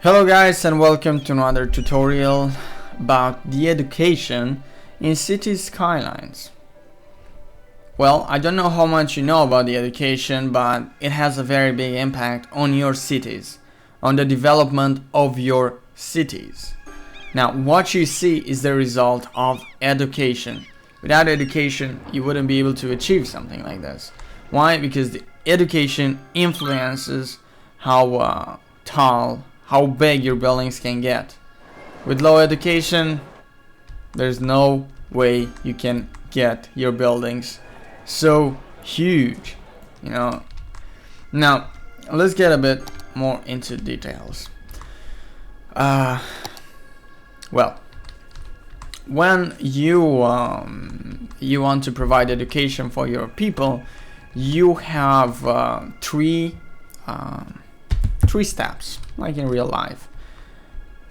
Hello guys, and welcome to another tutorial about the education in city skylines. Well, I don't know how much you know about the education, but it has a very big impact on your cities, on the development of your cities. Now, what you see is the result of education. Without education, you wouldn't be able to achieve something like this. Why? Because the education influences how tall, how big your buildings can get. With low education, there's no way you can get your buildings so huge, Now, let's get a bit more into details. Well, when you want to provide education for your people, you have three steps, like in real life: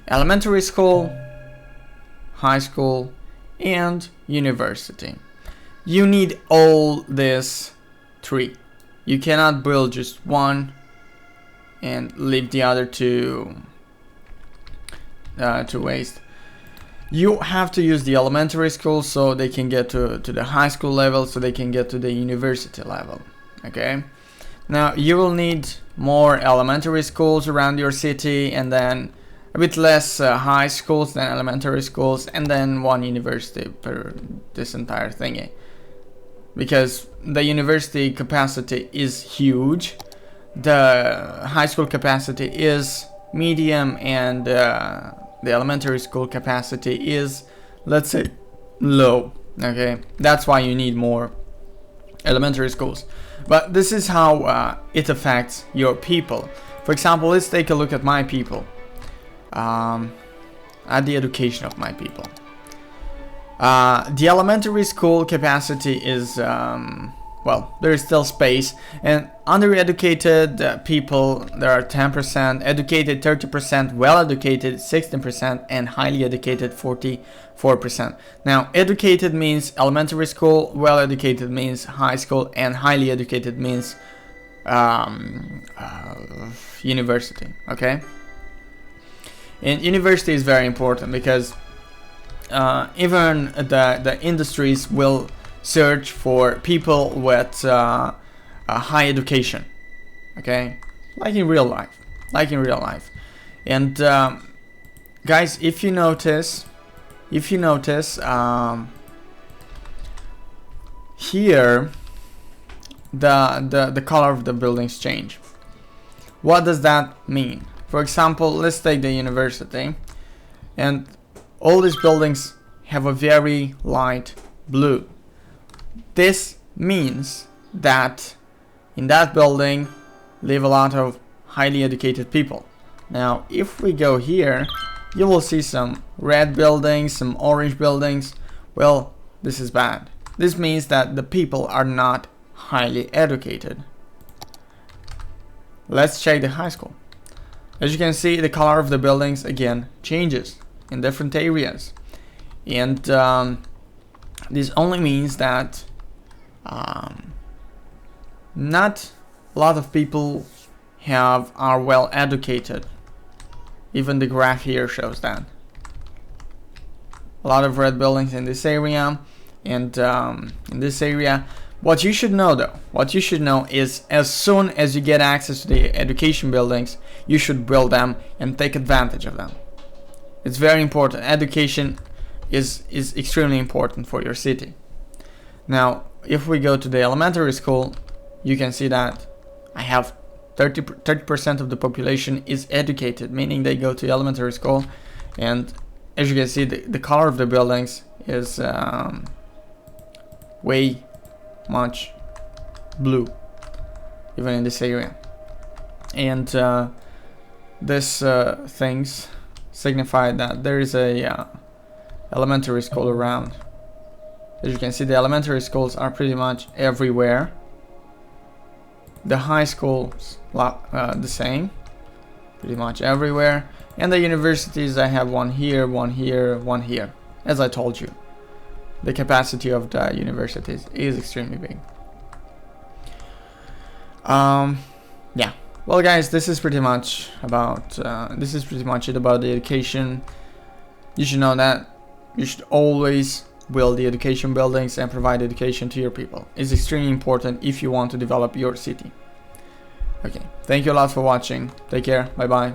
elementary school, high school, and university. You need all these three. You cannot build just one and leave the other two to waste. You have to use the elementary school so they can get to the high school level, so they can get to the university level. Okay? Now, you will need more elementary schools around your city, and then a bit less high schools than elementary schools, and then one university per this entire thingy. Because the university capacity is huge, the high school capacity is medium, and the elementary school capacity is, let's say, low. Okay, that's why you need more elementary schools. But this is how it affects your people. For example, let's take a look at my people, at the education of my people. The elementary school capacity is, well, there is still space, and undereducated people, there are 10%, educated 30%, well-educated 16%, and highly educated 44%. Now, educated means elementary school, well-educated means high school, and highly educated means university, okay? And university is very important because even the industries will search for people with a high education, okay, like in real life, and guys, if you notice here the color of the buildings change. What does that mean? For example, let's take the university, and all these buildings have a very light blue. This means that in that building live a lot of highly educated people. Now, if we go here, you will see some red buildings, some orange buildings. Well, this is bad. This means that the people are not highly educated. Let's check the high school. As you can see, the color of the buildings again changes in different areas. And this only means that not a lot of people are well educated. Even the graph here shows that. A lot of red buildings in this area, and in this area. What you should know though, is as soon as you get access to the education buildings, you should build them and take advantage of them. It's very important. Education is extremely important for your city. Now, if we go to the elementary school, you can see that I have 30% of the population is educated, meaning they go to elementary school, and as you can see, the color of the buildings is way much blue, even in this area. And this things signify that there is a elementary school around. As you can see, the elementary schools are pretty much everywhere. The high schools the same, pretty much everywhere. And the universities, I have one here, one here, one here. As I told you, the capacity of the universities is extremely big. Yeah, Well, guys, this is pretty much it about the education. You should know that you should always build the education buildings and provide education to your people. It's extremely important if you want to develop your city. Okay, thank you a lot for watching. Take care. Bye bye.